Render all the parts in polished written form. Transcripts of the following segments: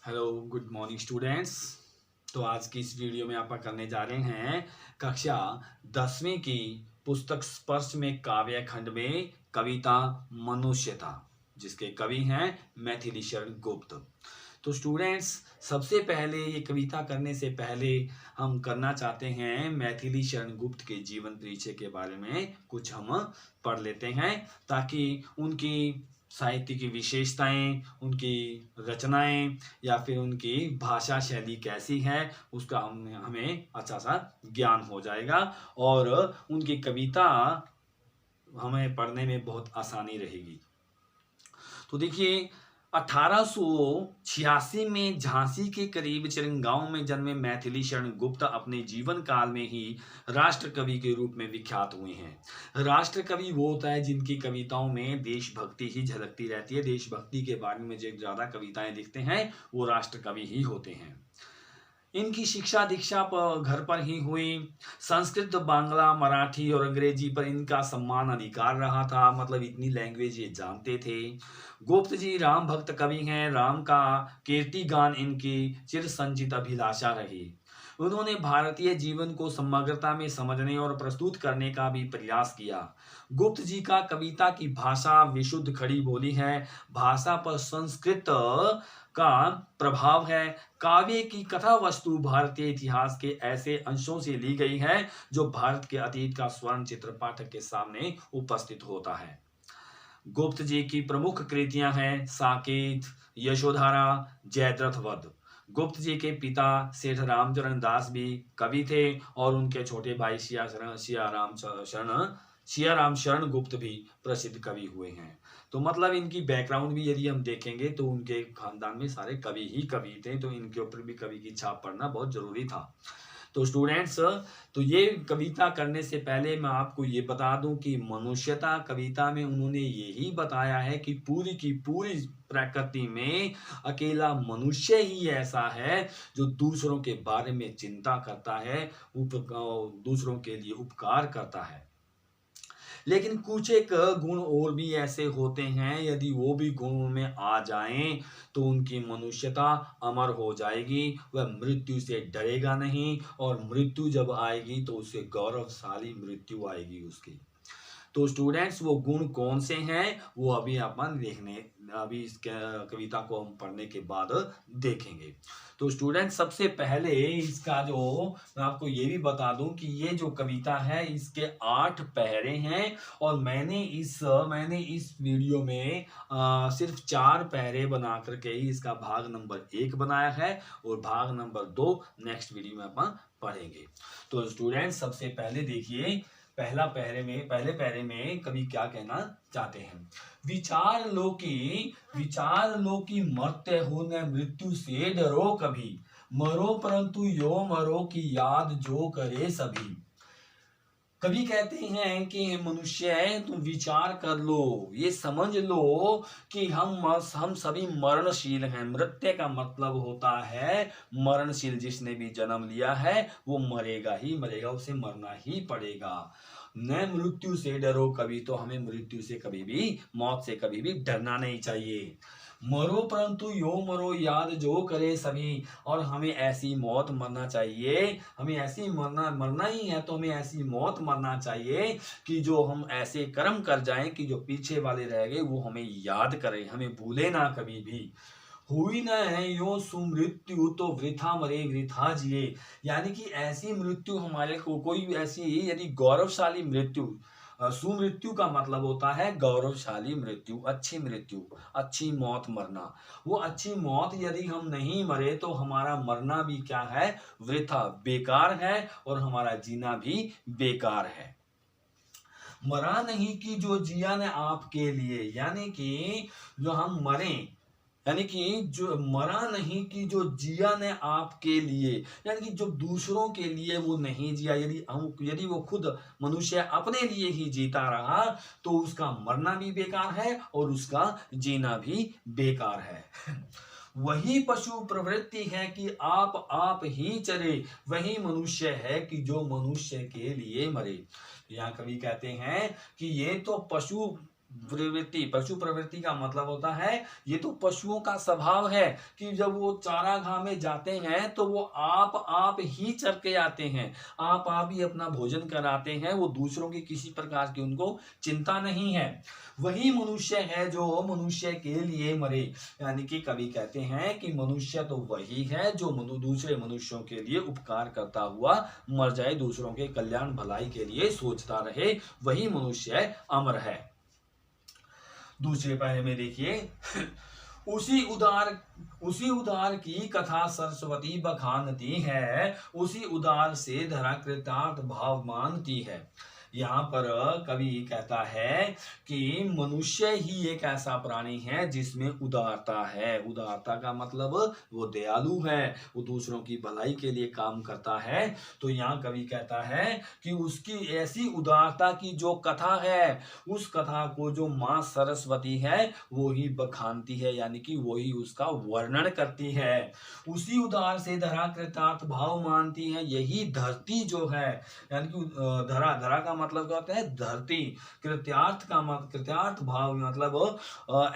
Hello good morning students. तो आज की इस वीडियो में आप करने जा रहे हैं कक्षा 10वीं की पुस्तक स्पर्श में काव्य खंड में कविता मनुष्यता, जिसके कवि हैं मैथिली शरण गुप्त। तो स्टूडेंट्स, सबसे पहले ये कविता करने से पहले हम करना चाहते हैं मैथिली शरण गुप्त के जीवन परिचय के बारे में कुछ हम पढ़ लेते हैं, ताकि उनकी साहित्य की विशेषताएं, उनकी रचनाएं या फिर उनकी भाषा शैली कैसी है उसका हमें अच्छा सा ज्ञान हो जाएगा और उनकी कविता हमें पढ़ने में बहुत आसानी रहेगी। तो देखिए, 1886 में झांसी के करीब चिरंगांव में जन्मे मैथिली शरण गुप्त अपने जीवन काल में ही राष्ट्र कवि के रूप में विख्यात हुए हैं। राष्ट्र कवि वो होता है जिनकी कविताओं में देशभक्ति ही झलकती रहती है। देशभक्ति के बारे में जो ज्यादा कविताएं लिखते हैं वो राष्ट्र कवि ही होते हैं। इनकी शिक्षा दीक्षा घर पर ही हुई। संस्कृत, बांग्ला, मराठी और अंग्रेजी पर इनका सम्मान अधिकार रहा था, मतलब इतनी लैंग्वेज ये जानते थे। गुप्त जी राम भक्त कवि हैं। राम का कीर्ति गान इनकी चिर संचित अभिलाषा रही। उन्होंने भारतीय जीवन को समग्रता में समझने और प्रस्तुत करने का भी प्रयास किया। गुप्त जी का कविता की भाषा विशुद्ध खड़ी बोली है। भाषा पर संस्कृत का प्रभाव है। काव्य की कथा वस्तु भारतीय इतिहास के ऐसे अंशों से ली गई है जो भारत के अतीत का स्वर्ण चित्र पाठक के सामने उपस्थित होता है। गुप्त जी की प्रमुख कृतियां हैं साकेत, यशोधरा, जयद्रथ वध। गुप्त जी के पिता सेठ रामचरण दास भी कवि थे और उनके छोटे भाई सियाराम शरण गुप्त भी प्रसिद्ध कवि हुए हैं। तो मतलब इनकी बैकग्राउंड भी यदि हम देखेंगे तो उनके खानदान में सारे कवि ही कवि थे, तो इनके ऊपर भी कवि की छाप पड़ना बहुत जरूरी था। तो स्टूडेंट्स, तो ये कविता करने से पहले मैं आपको ये बता दूं कि मनुष्यता कविता में उन्होंने यही बताया है कि पूरी की पूरी प्रकृति में अकेला मनुष्य ही ऐसा है जो दूसरों के बारे में चिंता करता है, दूसरों के लिए उपकार करता है। लेकिन कुछ एक गुण और भी ऐसे होते हैं, यदि वो भी गुणों में आ जाएं तो उनकी मनुष्यता अमर हो जाएगी। वह मृत्यु से डरेगा नहीं और मृत्यु जब आएगी तो उसे गौरवशाली मृत्यु आएगी उसकी। तो स्टूडेंट्स, वो गुण कौन से हैं वो अभी अपन अभी इस कविता को हम पढ़ने के बाद देखेंगे। तो स्टूडेंट्स, सबसे पहले इसका जो मैं आपको ये भी बता दूं कि ये जो कविता है इसके 8 पहरे हैं और मैंने इस वीडियो में सिर्फ 4 पहरे बना करके ही इसका भाग नंबर 1 बनाया है और भाग नंबर 2 नेक्स्ट वीडियो में अपन पढ़ेंगे। तो स्टूडेंट्स, सबसे पहले देखिए, पहले पहरे में कवि क्या कहना चाहते हैं। विचार लो की मरते हो न मृत्यु से डरो कभी, मरो परंतु यो मरो की याद जो करे सभी। कवि कहते हैं कि मनुष्य है, तुम विचार कर लो, ये समझ लो कि हम सभी मरणशील हैं। मृत्यु का मतलब होता है मरणशील। जिसने भी जन्म लिया है वो मरेगा ही मरेगा, उसे मरना ही पड़ेगा। न मृत्यु से डरो कभी, तो हमें मृत्यु से कभी भी, मौत से कभी भी डरना नहीं चाहिए। मरो परंतु यो मरो याद जो करे सभी, और हमें ऐसी मौत मरना चाहिए, हमें ऐसी मरना ही है तो हमें ऐसी मौत मरना चाहिए कि जो हम ऐसे कर्म कर जाएं कि जो पीछे वाले रह गए वो हमें याद करें, हमें भूले ना कभी भी। हुई न है यो सुमृत्यु तो वृथा मरे वृथा जिए। यानी कि ऐसी मृत्यु हमारे को कोई ऐसी यदि गौरवशाली मृत्यु, सुमृत्यु का मतलब होता है गौरवशाली मृत्यु, अच्छी मृत्यु, अच्छी मौत मरना। वो अच्छी मौत यदि हम नहीं मरे तो हमारा मरना भी क्या है, वृथा, बेकार है, और हमारा जीना भी बेकार है। मरा नहीं कि जो जिया ने आपके लिए, यानी कि जो हम मरें, यानी कि जो मरा नहीं कि जो जिया ने आपके लिए, यानी कि जो दूसरों के लिए वो नहीं जिया। यदि वो खुद मनुष्य अपने लिए ही जीता रहा तो उसका मरना भी बेकार है और उसका जीना भी बेकार है। वही पशु प्रवृत्ति है कि आप ही चरे, वही मनुष्य है कि जो मनुष्य के लिए मरे। यहाँ कवि कहते हैं कि ये तो पशु प्रवृत्ति, पशु प्रवृत्ति का मतलब होता है, ये तो पशुओं का स्वभाव है कि जब वो चारागाह में जाते हैं तो वो आप ही चर के आते हैं, आप ही अपना भोजन कराते हैं, वो दूसरों की किसी प्रकार की उनको चिंता नहीं है। वही मनुष्य है जो मनुष्य के लिए मरे, यानी कि कवि कहते हैं कि मनुष्य तो वही है जो दूसरे मनुष्यों के लिए उपकार करता हुआ मर जाए, दूसरों के कल्याण भलाई के लिए सोचता रहे, वही मनुष्य अमर है। दूसरे पहले में देखिए उसी उदार की कथा सरस्वती बखानती है, उसी उदार से धरा कृतार्थ भाव मानती है। यहाँ पर कवि कहता है कि मनुष्य ही एक ऐसा प्राणी है जिसमें उदारता है। उदारता का मतलब वो दयालु है, वो दूसरों की भलाई के लिए काम करता है। तो यहाँ कवि कहता है कि उसकी ऐसी उदारता की जो कथा है, उस कथा को जो माँ सरस्वती है वो ही बखानती है, यानी कि वो ही उसका वर्णन करती है। उसी उदार से धरा कृतार्थ भाव मानती है, यही धरती जो है, यानी कि धरा, धरा का मतलब क्या होता है, धरती। कृत्यार्थ भाव मतलब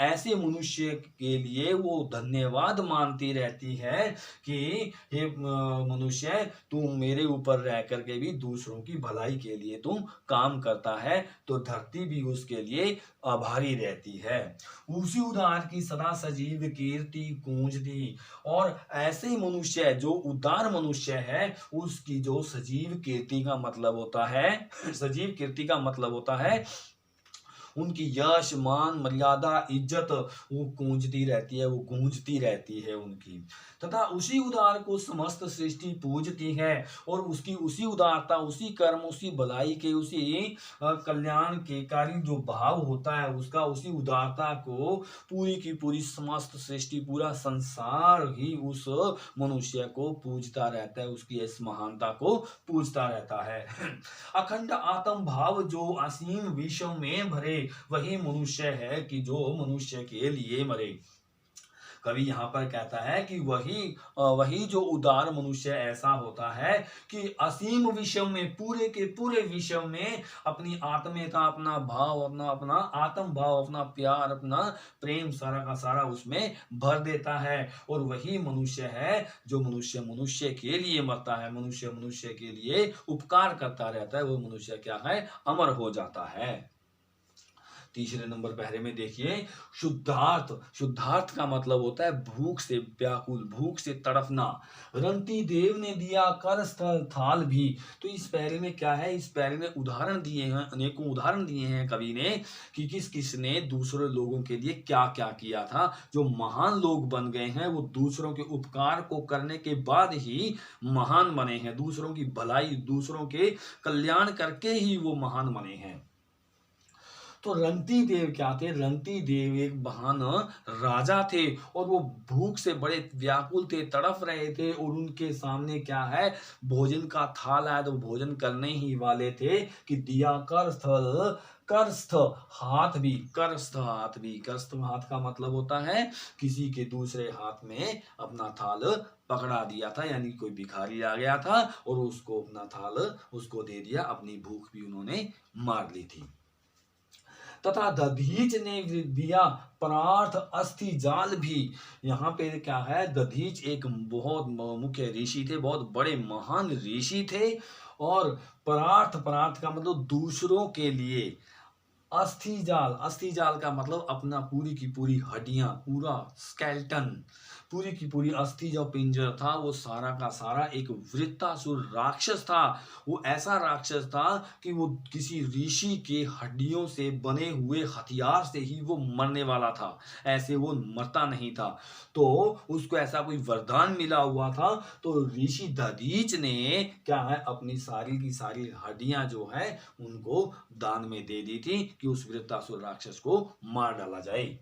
ऐसे मनुष्य के लिए वो धन्यवाद मानती रहती है कि हे मनुष्य, तू मेरे ऊपर रह करके भी दूसरों की भलाई के लिए तू काम करता है, तो धरती भी उसके लिए आभारी रहती है। उसी उदार की सदा सजीव कीर्ति गूंजती, और ऐसे मनुष्य जो उदार मनुष्य है उसकी जो सजीव कीर्ति का मतलब होता है, सजीव कीर्ति का मतलब होता है उनकी यश मान मर्यादा इज्जत वो गूंजती रहती है, वो गूंजती रहती है उनकी। तथा उसी उदार को समस्त सृष्टि पूजती है, और उसकी उसी उदारता, उसी कर्म, उसी भलाई के, उसी कल्याण के कार्य जो भाव होता है उसका, उसी उदारता को पूरी की पूरी समस्त सृष्टि, पूरा संसार ही उस मनुष्य को पूजता रहता है, उसकी इस महानता को पूजता रहता है। अखंड आत्म भाव जो असीम विश्व में भरे, वही मनुष्य है कि जो मनुष्य के लिए मरे। कवि यहाँ पर कहता है कि वही जो उदार मनुष्य ऐसा होता है कि असीम विश्व में, पूरे के पूरे विश्व में अपनी आत्मीयता, अपना भाव, अपना आत्म भाव, अपना प्यार, अपना प्रेम सारा का सारा उसमें भर देता है। और वही मनुष्य है जो मनुष्य के लिए मरता है, मनुष्य के लिए उपकार करता रहता है, वो मनुष्य क्या है, अमर हो जाता है। तीसरे नंबर पहरे में देखिए शुद्धार्थ का मतलब होता है भूख से व्याकुल, भूख से तड़पना। रंती देव ने दिया कर स्थल थाल भी। तो इस पहरे में क्या है, इस पहरे में उदाहरण दिए हैं, अनेकों उदाहरण दिए हैं कवि ने कि किस किस ने दूसरे लोगों के लिए क्या क्या किया था। जो महान लोग बन गए हैं वो दूसरों के उपकार को करने के बाद ही महान बने हैं, दूसरों की भलाई, दूसरों के कल्याण करके ही वो महान बने हैं। तो रंती देव क्या थे, रंती देव एक महान राजा थे, और वो भूख से बड़े व्याकुल थे, तड़प रहे थे, और उनके सामने क्या है, भोजन का थाल आया, तो भोजन करने ही वाले थे कि दिया करस्थ हाथ भी। करस्थ हाथ का मतलब होता है किसी के दूसरे हाथ में अपना थाल पकड़ा दिया था, यानी कोई भिखारी आ गया था और उसको अपना थाल उसको दे दिया, अपनी भूख भी उन्होंने मार ली थी। तथा दधीच ने दिया परार्थ अस्थि जाल भी। यहाँ पे क्या है, दधीच एक बहुत मुख्य ऋषि थे, बहुत बड़े महान ऋषि थे, और परार्थ का मतलब दूसरों के लिए। अस्थि जाल का मतलब अपना पूरी की पूरी हड्डियां, पूरा स्केल्टन, पूरी की पूरी अस्थि जो पिंजर था वो सारा का सारा एक वृत्तासुर राक्षस था। वो ऐसा राक्षस था कि वो किसी ऋषि के हड्डियों से बने हुए हथियार से ही वो मरने वाला था, ऐसे वो मरता नहीं था। तो उसको ऐसा कोई वरदान मिला हुआ था, तो ऋषि दधीच ने क्या है, अपनी सारी की सारी हड्डियां जो है उनको दान में दे दी थी कि उस वृत्तासुर राक्षस को मार डाला जाए।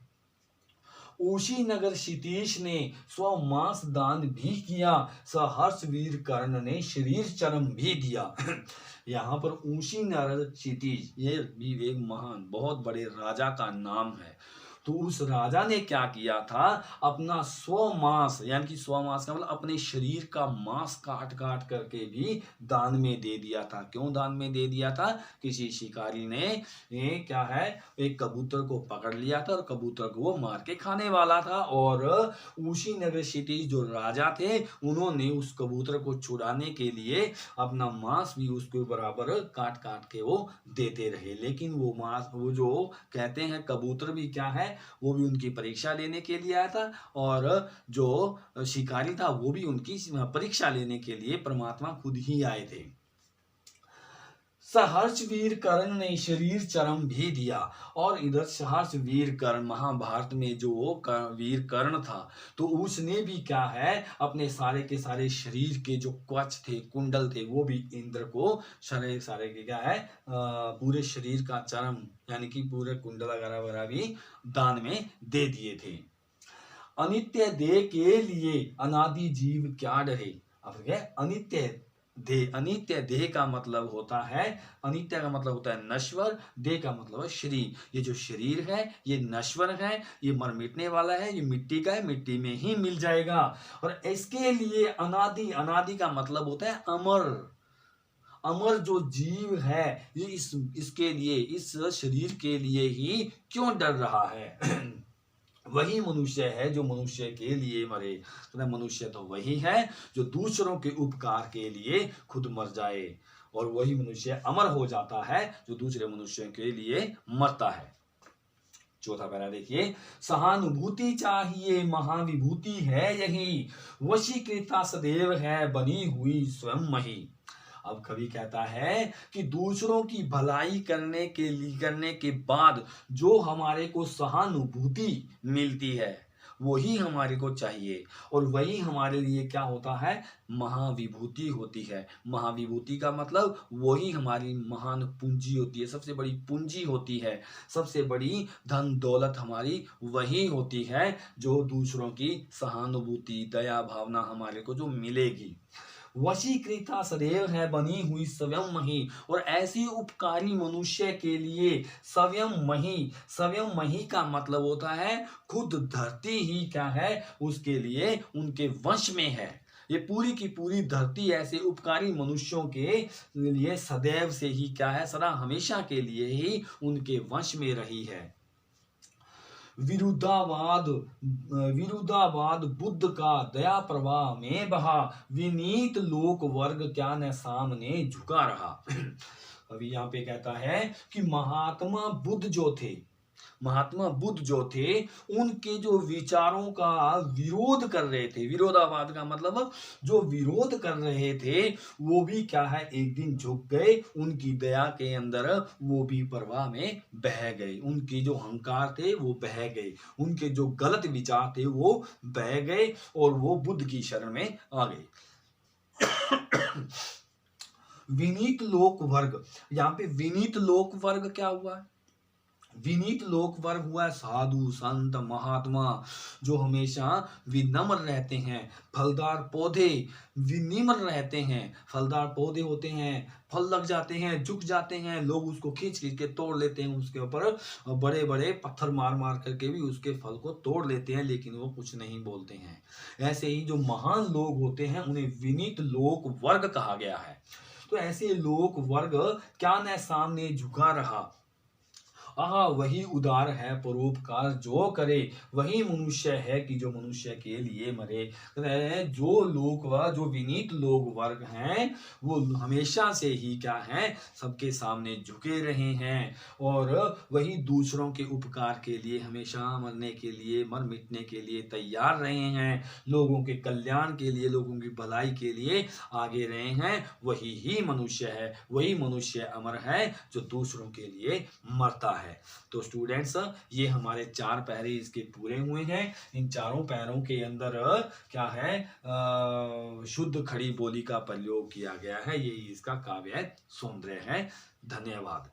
ऊशी नगर क्षितीश ने स्वमांस दान भी किया, सहर्ष वीर कर्ण ने शरीर चरम भी दिया। यहाँ पर ऊशी नगर क्षितीश ये भी एक महान बहुत बड़े राजा का नाम है। तो उस राजा ने क्या किया था, अपना स्वमांस, यानी कि स्वमांस का मतलब अपने शरीर का मांस काट काट करके भी दान में दे दिया था। क्यों दान में दे दिया था? किसी शिकारी ने क्या है, एक कबूतर को पकड़ लिया था और कबूतर को वो मार के खाने वाला था, और उसी नगर क्षितिज जो राजा थे उन्होंने उस कबूतर को छुड़ाने के लिए अपना मांस भी उसके बराबर काट काट के वो देते रहे। लेकिन वो मांस, वो जो कहते हैं कबूतर भी क्या है, वो भी उनकी परीक्षा लेने के लिए आया था, और जो शिकारी था वो भी उनकी परीक्षा लेने के लिए परमात्मा खुद ही आए थे। सहर्ष वीर कर्ण ने शरीर चरम भी दिया, और इधर सहर्ष वीर कर्ण, महाभारत में जो वीर कर्ण था, तो उसने भी क्या है, अपने सारे के सारे शरीर के जो कवच थे, कुंडल थे, वो भी इंद्र को सारे सारे के क्या है, पूरे शरीर का चरम यानी कि पूरे कुंडल वगैरह वगैरह भी दान में दे दिए थे। अनित्य देह के लिए अनादि जीव क्या डरे। अब क्या अनित्य देह, अनित्य देह का मतलब होता है, अनित्य का मतलब होता है नश्वर, देह का मतलब है शरीर। ये जो शरीर है ये नश्वर है, ये मर मिटने वाला है, ये मिट्टी का है, मिट्टी में ही मिल जाएगा। और इसके लिए अनादि, अनादि का मतलब होता है अमर। अमर जो जीव है ये इसके लिए, इस शरीर के लिए ही क्यों डर रहा है। वही मनुष्य है जो मनुष्य के लिए मरे। तो मनुष्य तो वही है जो दूसरों के उपकार के लिए खुद मर जाए, और वही मनुष्य अमर हो जाता है जो दूसरे मनुष्य के लिए मरता है। चौथा पैरा देखिए, सहानुभूति चाहिए महाविभूति है यही, वशीकृता सदैव है बनी हुई स्वयं मही। अब कवि कहता है कि दूसरों की भलाई करने के बाद जो हमारे को सहानुभूति मिलती है वही हमारे को चाहिए, और वही हमारे लिए क्या होता है, महाविभूति होती है। महाविभूति का मतलब वही हमारी महान पूंजी होती है, सबसे बड़ी पूंजी होती है, सबसे बड़ी धन दौलत हमारी वही होती है जो दूसरों की सहानुभूति, दया भावना हमारे को जो मिलेगी। वशीकृता सदैव है बनी हुई स्वयं मही, और ऐसी उपकारी मनुष्य के लिए स्वयं मही, स्वयं मही का मतलब होता है खुद धरती ही क्या है उसके लिए उनके वश में है। ये पूरी की पूरी धरती ऐसे उपकारी मनुष्यों के लिए सदैव से ही क्या है, सदा हमेशा के लिए ही उनके वश में रही है। विरुद्धावाद, विरुद्धावाद बुद्ध का दया प्रवाह में बहा, विनीत लोक वर्ग क्या न सामने झुका रहा। अभी यहाँ पे कहता है कि महात्मा बुद्ध जो थे, महात्मा बुद्ध जो थे उनके जो विचारों का विरोध कर रहे थे, विरोधावाद का मतलब जो विरोध कर रहे थे वो भी क्या है, एक दिन झुक गए, उनकी दया के अंदर वो भी प्रवाह में बह गए, उनके जो अहंकार थे वो बह गए, उनके जो गलत विचार थे वो बह गए, और वो बुद्ध की शरण में आ गए। विनीत लोक वर्ग, यहाँ पे विनीत लोक वर्ग क्या हुआ है, विनीत लोक वर्ग हुआ है साधु संत महात्मा जो हमेशा विनम्र रहते हैं। फलदार पौधे विनिम्र रहते हैं, फलदार पौधे होते हैं, फल लग जाते हैं, झुक जाते हैं, लोग उसको खींच खींच के तोड़ लेते हैं, उसके ऊपर बड़े बड़े पत्थर मार मार करके भी उसके फल को तोड़ लेते हैं, लेकिन वो कुछ नहीं बोलते हैं। ऐसे ही जो महान लोग होते हैं उन्हें विनीत लोक वर्ग कहा गया है। तो ऐसे लोक वर्ग क्या न सामने झुका रहा, वही उदार है परोपकार जो करे, वही मनुष्य है कि जो मनुष्य के लिए मरे। जो लोग जो विनीत लोग वर्ग हैं वो हमेशा से ही क्या है, सबके सामने झुके रहे हैं, और वही दूसरों के उपकार के लिए हमेशा मरने के लिए, मर मिटने के लिए तैयार रहे हैं, लोगों के कल्याण के लिए, लोगों की भलाई के लिए आगे रहे हैं। वही ही मनुष्य है, वही मनुष्य अमर है जो दूसरों के लिए मरता है। तो स्टूडेंट्स ये हमारे 4 पैरे इसके पूरे हुए हैं। इन चारों पैरों के अंदर क्या है, शुद्ध खड़ी बोली का प्रयोग किया गया है, ये इसका काव्य सौंदर्य है। धन्यवाद।